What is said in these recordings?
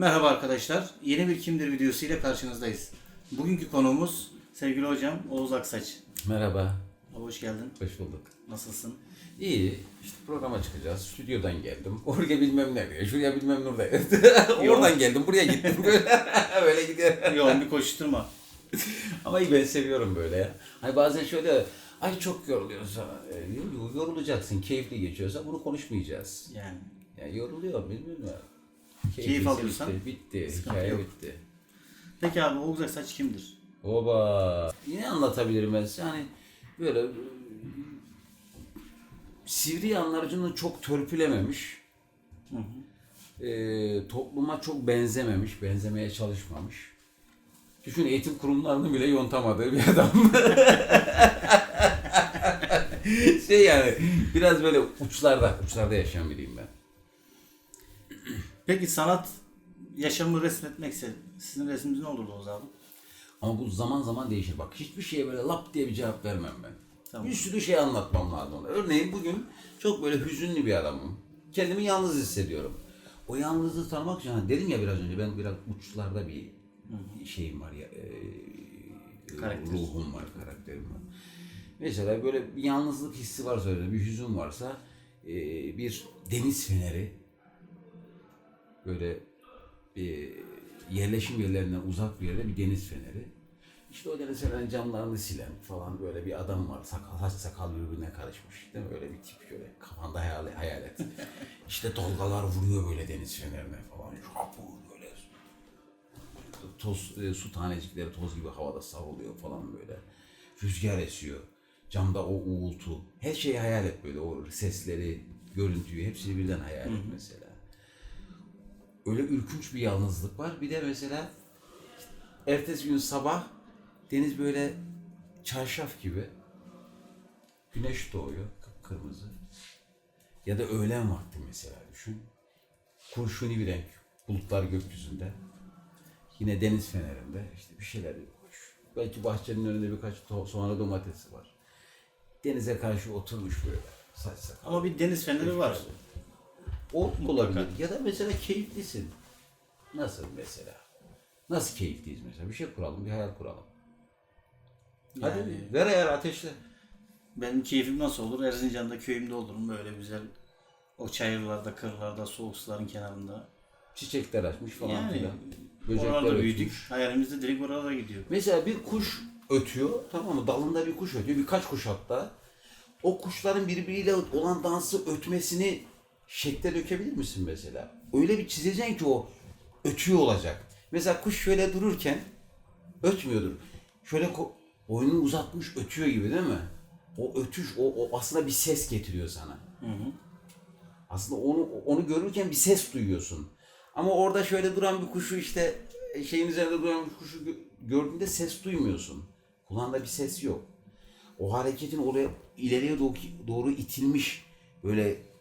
Merhaba arkadaşlar. Yeni bir Kimdir videosu ile karşınızdayız. Bugünkü konuğumuz sevgili hocam Oğuz Aksaç. Merhaba, Hoş geldin. hoş bulduk. Nasılsın? İyi, işte programa çıkacağız. Stüdyodan geldim. Oraya bilmem nereye, şuraya bilmem nerede. Oradan geldim, buraya gittim. Böyle gidiyor. Yoğun bir koşturma. Ama iyi, ben seviyorum böyle ya. Hani bazen şöyle, ay çok yoruluyoruz. Yorulacaksın, keyifli geçiyorsa bunu konuşmayacağız. Yani yoruluyor, bilmiyorum ya. Keyif alıyorsan bitti, sıkıntı hikaye yok. bitti. Peki abi Oğuz Aksaç kimdir? Oba! Yine anlatabilirim ben size. Hani böyle sivri yanlarcını çok törpülememiş, topluma çok benzememiş, benzemeye çalışmamış. Düşün, eğitim kurumlarını bile yontamadığı bir adam. Yani biraz böyle uçlarda yaşayan biriyim ben. Peki sanat yaşamı resmetmekse sizin resminiz ne olurdu Oğuz abi? Ama bu zaman zaman değişir. Bak, hiçbir şeye böyle lap diye bir cevap vermem ben. Tamam. Bir sürü şey anlatmam lazım ona. Örneğin bugün çok böyle hüzünlü bir adamım. Kendimi yalnız hissediyorum. O yalnızlığı tanımak için, hani dedim ya biraz önce, ben biraz uçlarda bir şeyim var ya, Karakter. ruhum var, karakterim var. Mesela böyle bir yalnızlık hissi varsa, öyle bir hüzün varsa, bir deniz feneri, böyle bir yerleşim yerlerinden uzak bir yerde bir deniz feneri. İşte o deniz fenerinin camlarını silen falan böyle bir adam var. Saç sakal birbirine karışmış. Değil mi? Öyle bir tip, böyle kafanda hayal et. İşte dalgalar vuruyor böyle deniz fenerine falan. Şapur böyle. Toz, su tanecikleri toz gibi havada savruluyor falan böyle. Rüzgar esiyor. Camda o uğultu. Her şeyi hayal et böyle. O sesleri, görüntüyü hepsini birden hayal et mesela. Öyle ürkünç bir yalnızlık var. Bir de mesela ertesi gün sabah deniz böyle çarşaf gibi. Güneş doğuyor, kıpkırmızı. Ya da öğlen vakti mesela düşün. Kurşuni bir renk, bulutlar gökyüzünde. Yine deniz fenerinde işte bir şeyler. Belki bahçenin önünde birkaç soğanlı domatesi var. Denize karşı oturmuş böyle saç sakal. Ama bir deniz feneri var. O olabilir. Ya da mesela keyiflisin. Nasıl mesela? Nasıl keyifliyiz mesela? Bir şey kuralım, bir hayal kuralım. Hadi Yani ver ayar, ateşle. benim keyfim nasıl olur? Erzincan'da köyümde olurum böyle güzel. O çayırlarda, kırlarda, soğuk suların kenarında. Çiçekler açmış falan Yani filan. oralarda Böcekler büyüdük. ötmüş. Hayalimiz de direkt oralara gidiyor. Mesela bir kuş ötüyor, tamam mı? Dalında bir kuş ötüyor, birkaç kuş hatta. O kuşların birbiriyle olan dansı, ötmesini şekle dökebilir misin mesela? Öyle bir çizeceksin ki o ötüyor olacak. Mesela kuş şöyle dururken ötmüyordur. Şöyle boynunu uzatmış ötüyor gibi, değil mi? O ötüş, o aslında bir ses getiriyor sana. Aslında onu görürken bir ses duyuyorsun. Ama orada şöyle duran bir kuşu, işte şeyin üzerinde duran bir kuşu gördüğünde ses duymuyorsun. Kulağında bir ses yok. O hareketin oraya ileriye doğru itilmiş böyle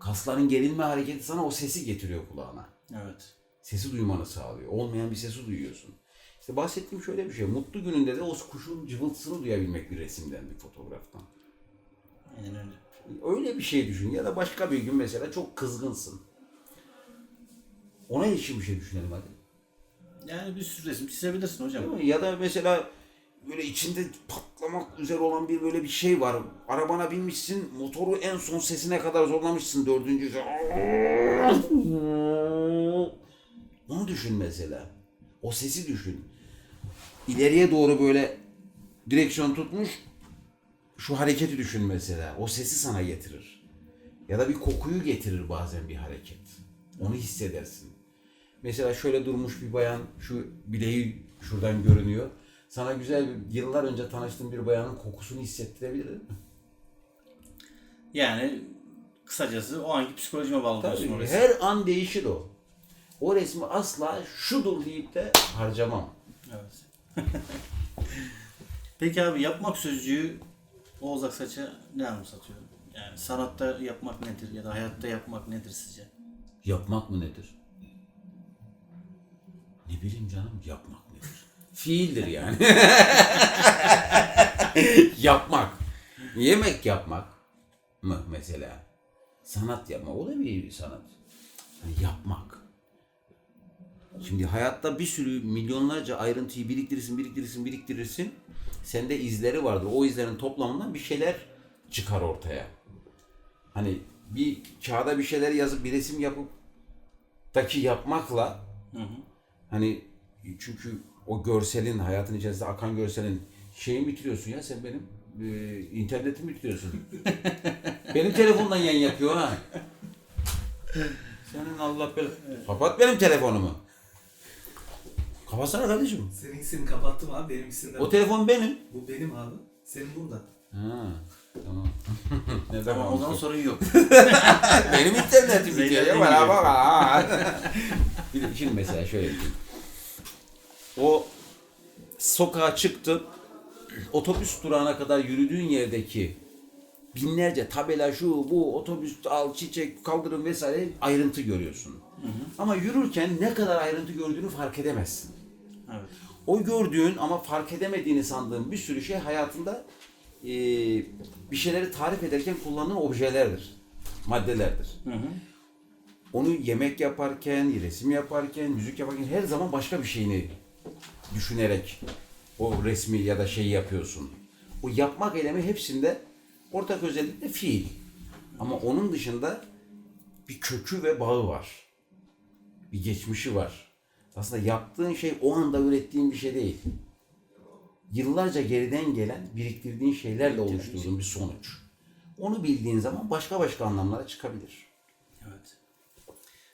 kasların gerilme hareketi sana o sesi getiriyor kulağına. Evet. Sesi duymanı sağlıyor. Olmayan bir sesi duyuyorsun. İşte bahsettiğim şöyle bir şey. Mutlu gününde de o kuşun cıvıltısını duyabilmek bir resimden, bir fotoğraftan. Aynen öyle. Öyle bir şey düşün. Ya da başka bir gün mesela çok kızgınsın. Ona ilişkin bir şey düşünelim hadi. Yani bir sürü resim çizebilirsin hocam. Değil mi? Ya da mesela böyle içinde patlamak üzere olan bir böyle bir şey var. Arabana binmişsin, motoru en son sesine kadar zorlamışsın, dördüncü. Onu düşün mesela. O sesi düşün. İleriye doğru böyle direksiyon tutmuş, şu hareketi düşün mesela. O sesi sana getirir. Ya da bir kokuyu getirir bazen bir hareket. Onu hissedersin. Mesela şöyle durmuş bir bayan, şu bileği şuradan görünüyor. Sana güzel yıllar önce tanıştığın bir bayanın kokusunu hissettirebilir mi? Yani kısacası o anki psikolojime bağlı diyorsun Tabii, orası. her an değişir o. O resmi asla şudur deyip de harcamam. Evet. Peki abi yapmak sözcüğü Oğuz Aksaç'a ne anımsatıyor? Yani sanatta yapmak nedir ya da hayatta yapmak nedir sizce? Yapmak mı nedir? Ne bileyim canım, yapmak nedir? Fiildir yani. Yapmak. Yemek yapmak mı mesela? Sanat yapmak. O da bir sanat. Yani yapmak. Şimdi hayatta bir sürü milyonlarca ayrıntıyı biriktirirsin. Sende izleri vardır. O izlerin toplamından bir şeyler çıkar ortaya. Hani bir kağıda bir şeyler yazıp bir resim yapıp yapmakla hani çünkü o görselin hayatın içerisinde akan görselin şeyini bitiriyorsun ya sen benim internetimi bitiriyorsun. Benim telefondan yayın yapıyor ha. Senin Allah kapat benim telefonumu. Kapatsana kardeşim. Seninkisini kapattım abi, benimkisinden. O telefon benim. Bu benim abi. Senin burada. Ha, tamam. Ne Tamam, o zaman sorun yok. benim internetim bitiyor ya. Zeynep'in Bana gibi. bak ha. Bir de şimdi mesela şöyle diyeyim. O sokağa çıktın, otobüs durağına kadar yürüdüğün yerdeki binlerce tabela şu bu otobüs al çiçek kaldırım vesaire ayrıntı görüyorsun. Ama yürürken ne kadar ayrıntı gördüğünü fark edemezsin. Evet. O gördüğün ama fark edemediğini sandığın bir sürü şey hayatında bir şeyleri tarif ederken kullandığın objelerdir, maddelerdir. Onu yemek yaparken, resim yaparken, müzik yaparken her zaman başka bir şeyini düşünerek o resmi ya da şeyi yapıyorsun. O yapmak eylemi hepsinde ortak özellikle fiil. Ama onun dışında bir kökü ve bağı var. Bir geçmişi var. Aslında yaptığın şey o anda ürettiğin bir şey değil. Yıllarca geriden gelen, biriktirdiğin şeylerle oluşturduğun bir sonuç. Onu bildiğin zaman başka anlamlara çıkabilir. Evet.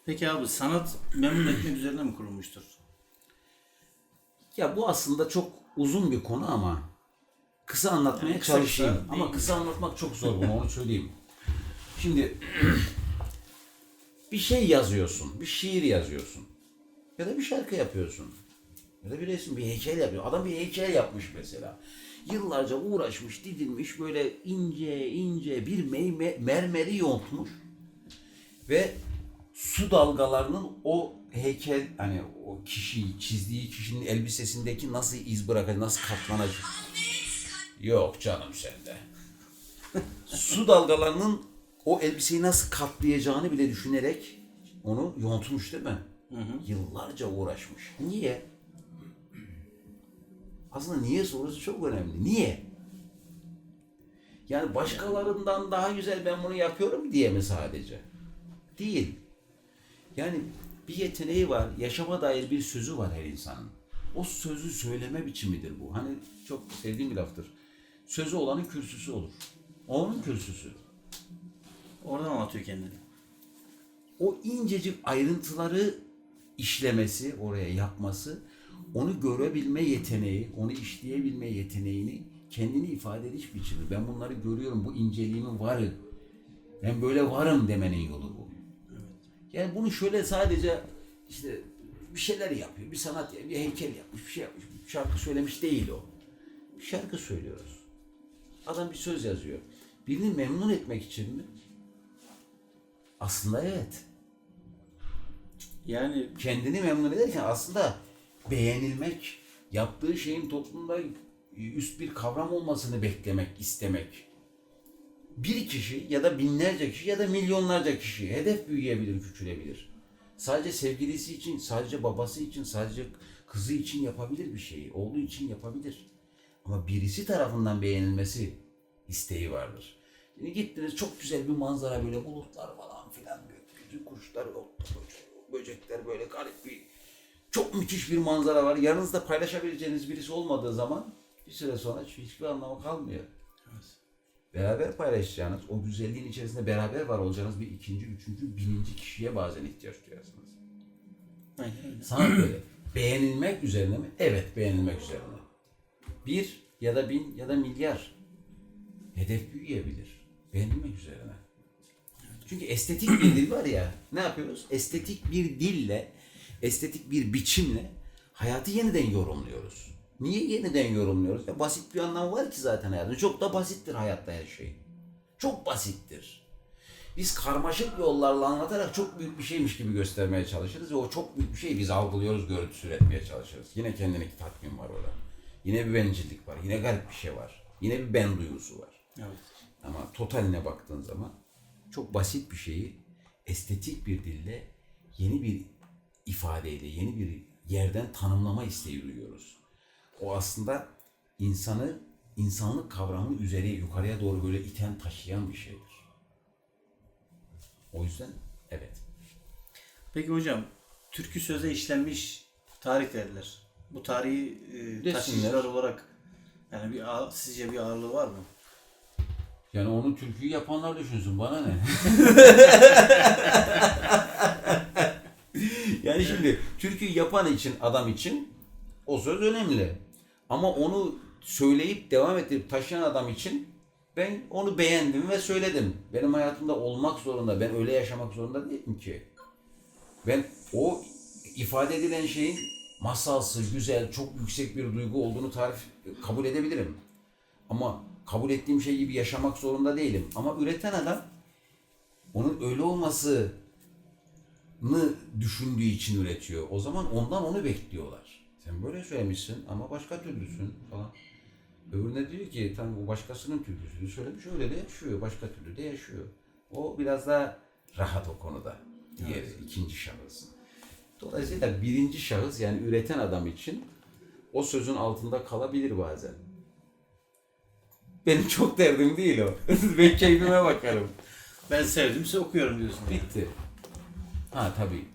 Peki abi, sanat memnun etmek üzerine mi kurulmuştur? Ya bu aslında çok uzun bir konu ama kısa anlatmaya Yani kısa çalışayım. kısa Ama değil. kısa anlatmak çok zor bunu, onu söyleyeyim. Şimdi bir şey yazıyorsun, bir şiir yazıyorsun. Ya da bir şarkı yapıyorsun. Ya da bir resim, bir heykel yapıyor. Adam bir heykel yapmış mesela. Yıllarca uğraşmış, didilmiş, böyle ince bir mermeri yontmuş. Ve su dalgalarının o heykel, hani o kişi, çizdiği kişinin elbisesindeki nasıl iz bırakacak, nasıl katlanacak. Yok canım sende. Su dalgalarının o elbiseyi nasıl katlayacağını bile düşünerek onu yontmuş değil mi? Yıllarca uğraşmış. Niye? Aslında niye sorusu çok önemli. Niye? Yani başkalarından daha güzel ben bunu yapıyorum diye mi sadece? Değil. Yani bir yeteneği var, yaşama dair bir sözü var her insanın. O sözü söyleme biçimidir bu. Hani çok sevdiğim bir laftır. Sözü olanın kürsüsü olur. O onun kürsüsü. Oradan anlatıyor kendini. O incecik ayrıntıları işlemesi, oraya yapması, onu görebilme yeteneği, onu işleyebilme yeteneğini, kendini ifade ediş biçimi. Ben bunları görüyorum, bu inceliğimin varı. Ben böyle varım demenin yolu bu. Yani bunu şöyle sadece işte bir şeyler yapıyor, bir sanat, bir heykel yapmış, bir şey yapmış, bir şarkı söylemiş değil o. Bir şarkı söylüyoruz. Adam bir söz yazıyor. Birini memnun etmek için mi? Aslında evet. Yani Kendini memnun ederken aslında beğenilmek, yaptığı şeyin toplumda üst bir kavram olmasını beklemek, istemek. Bir kişi ya da binlerce kişi ya da milyonlarca kişi hedef büyüyebilir, küçülebilir. Sadece sevgilisi için, sadece babası için, sadece kızı için yapabilir bir şeyi, oğlu için yapabilir. Ama birisi tarafından beğenilmesi isteği vardır. Şimdi gittiniz çok güzel bir manzara, böyle bulutlar falan filan, gökyüzü, kuşlar, böcekler, böyle garip bir, çok müthiş bir manzara var. Yanınızda paylaşabileceğiniz birisi olmadığı zaman bir süre sonra hiçbir anlamı kalmıyor. Beraber paylaşacağınız, o güzelliğin içerisinde beraber var olacağınız bir ikinci, üçüncü, bininci kişiye bazen ihtiyaç duyarsınız. aynen. Sanat böyle. Beğenilmek üzerine mi? Evet, beğenilmek üzerine. Bir ya da bin ya da milyar. Hedef büyüyebilir. Beğenilmek üzerine. Çünkü estetik bir dil var ya, ne yapıyoruz? Estetik bir dille, estetik bir biçimle hayatı yeniden yorumluyoruz. Niye yeniden yorumluyoruz? Ya basit bir anlamı var ki zaten hayatın. Çok da basittir hayatta her şey. Çok basittir. Biz karmaşık yollarla anlatarak çok büyük bir şeymiş gibi göstermeye çalışırız ve o çok büyük bir şeyi biz algılıyoruz, görüntüsü üretmeye çalışırız. Yine kendindeki tatmin var orada. Yine bir bencillik var, yine garip bir şey var. Yine bir ben duygusu var. Evet. Ama totaline baktığın zaman çok basit bir şeyi estetik bir dille yeni bir ifade ifadeyle, yeni bir yerden tanımlama isteği duyuyoruz. O aslında insanlık kavramını yukarıya doğru böyle iten, taşıyan bir şeydir. O yüzden evet. Peki hocam, türkü söze işlenmiş tarih derler. Bu tarihi taşıyıcılar olarak yani sizce bir ağırlığı var mı? Yani onu türküyü yapanlar düşünsün, bana ne? Yani şimdi türküyü yapan adam için o söz önemli. Ama onu söyleyip devam ettirip taşıyan adam için ben onu beğendim ve söyledim. Benim hayatımda olmak zorunda, ben öyle yaşamak zorunda değilim ki. Ben o ifade edilen şeyin masalsı, güzel, çok yüksek bir duygu olduğunu kabul edebilirim. Ama kabul ettiğim şey gibi yaşamak zorunda değilim. Ama üreten adam onun öyle olmasını düşündüğü için üretiyor. O zaman ondan onu bekliyorlar. Sen böyle söylemişsin ama başka türlüsün falan. Öbürüne diyor ki tam o başkasının türküsünü söylemiş, öyle de yaşıyor. Başka türlü de yaşıyor. O biraz daha rahat o konuda. Diğeri, ikinci şahıs. Dolayısıyla birinci şahıs yani üreten adam için o sözün altında kalabilir bazen. Benim çok derdim değil o. Ben keyfime bakarım. Ben sevdimse okuyorum diyorsun. Yani. Bitti. Ha tabii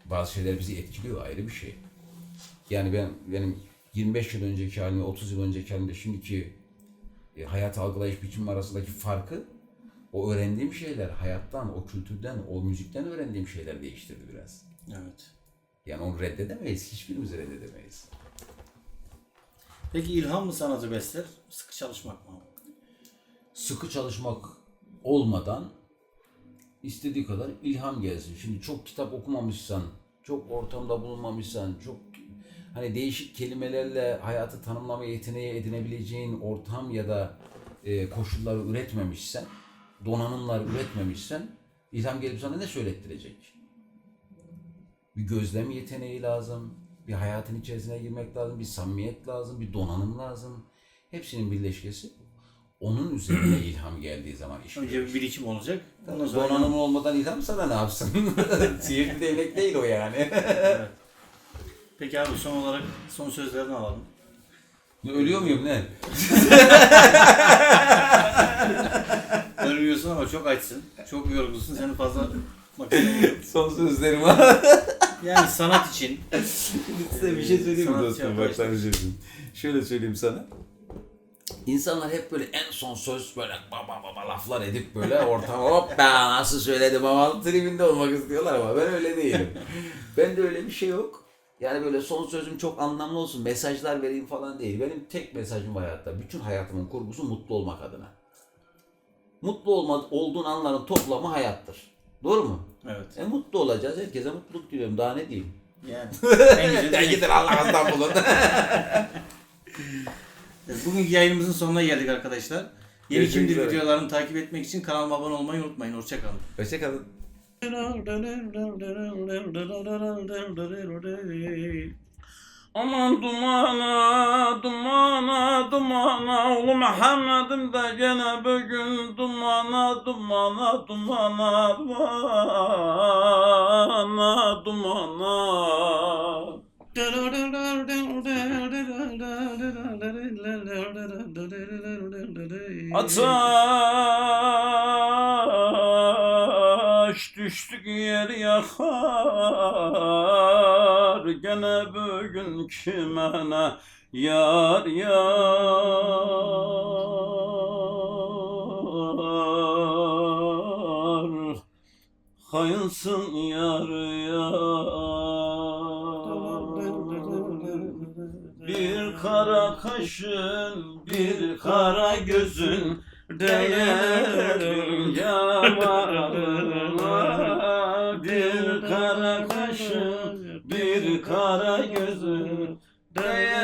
bazı şeyler bizi etkiliyor, ayrı bir şey. Yani benim 25 yıl önceki halimle 30 yıl önceki halimle şimdiki hayat algılayış biçimi arasındaki farkı o öğrendiğim şeyler hayattan, o kültürden, o müzikten öğrendiğim şeyler değiştirdi biraz. Evet. Yani onu reddedemeyiz, hiçbirimiz reddedemeyiz. Peki ilham mı sanatı besler, sıkı çalışmak mı? Sıkı çalışmak olmadan istediği kadar ilham gelsin. Şimdi çok kitap okumamışsan, çok ortamda bulunmamışsan, çok hani değişik kelimelerle hayatı tanımlama yeteneği edinebileceğin ortam ya da koşulları üretmemişsen, donanımlar üretmemişsen ilham gelip sana ne söylettirecek? Bir gözlem yeteneği lazım, bir hayatın içerisine girmek lazım, bir samimiyet lazım, bir donanım lazım. Hepsinin birleşkesi. Onun üzerine ilham geldiği zaman iş Önce bir birikim olacak. Ondan sonra donanımın olmadan ilham sana ne yapsın? Sihirli değnek değil o yani. Evet. Peki abi son olarak son sözlerini alalım. Ölüyor muyum ne? Ölmüyorsun ama çok açsın. Çok yorgunsun. Seni fazla Son sözlerim var. yani sanat için. Size bir şey söyleyeyim mi Sanatçı dostum? Bak arkadaşlar. sana bir şey söyleyeyim. Şöyle söyleyeyim sana. İnsanlar hep böyle en son söz böyle baba laflar edip böyle ortama hop ben nasıl söyledim ama tribinde olmak istiyorlar ama ben öyle değilim. Ben de öyle bir şey yok. Yani böyle son sözüm çok anlamlı olsun, mesajlar vereyim falan değil. Benim tek mesajım hayatta, bütün hayatımın kurgusu mutlu olmak adına. Mutlu olduğun anların toplamı hayattır. Doğru mu? Evet. Mutlu olacağız. Herkese mutluluk diliyorum. Daha ne diyeyim? Yani. Sen gidin Allah'ından bulun. Bugünkü yayınımızın sonuna geldik arkadaşlar. Yeni Görüşmek Kimdir üzere. videolarını takip etmek için kanalıma abone olmayı unutmayın. Hoşçakalın. Hoşçakalın. Aman dumana, dumana, dumana, ulu Muhammed'im de gene bugün dumana, dumana, dumana, dumana, dumana. Ateş düştük yer yakar, gene bugün kime ne yar yar, hayınsın yar yar. Bir kara kaşın, bir kara gözün değerim yamarına. Bir kara kaşın, bir kara gözün değerim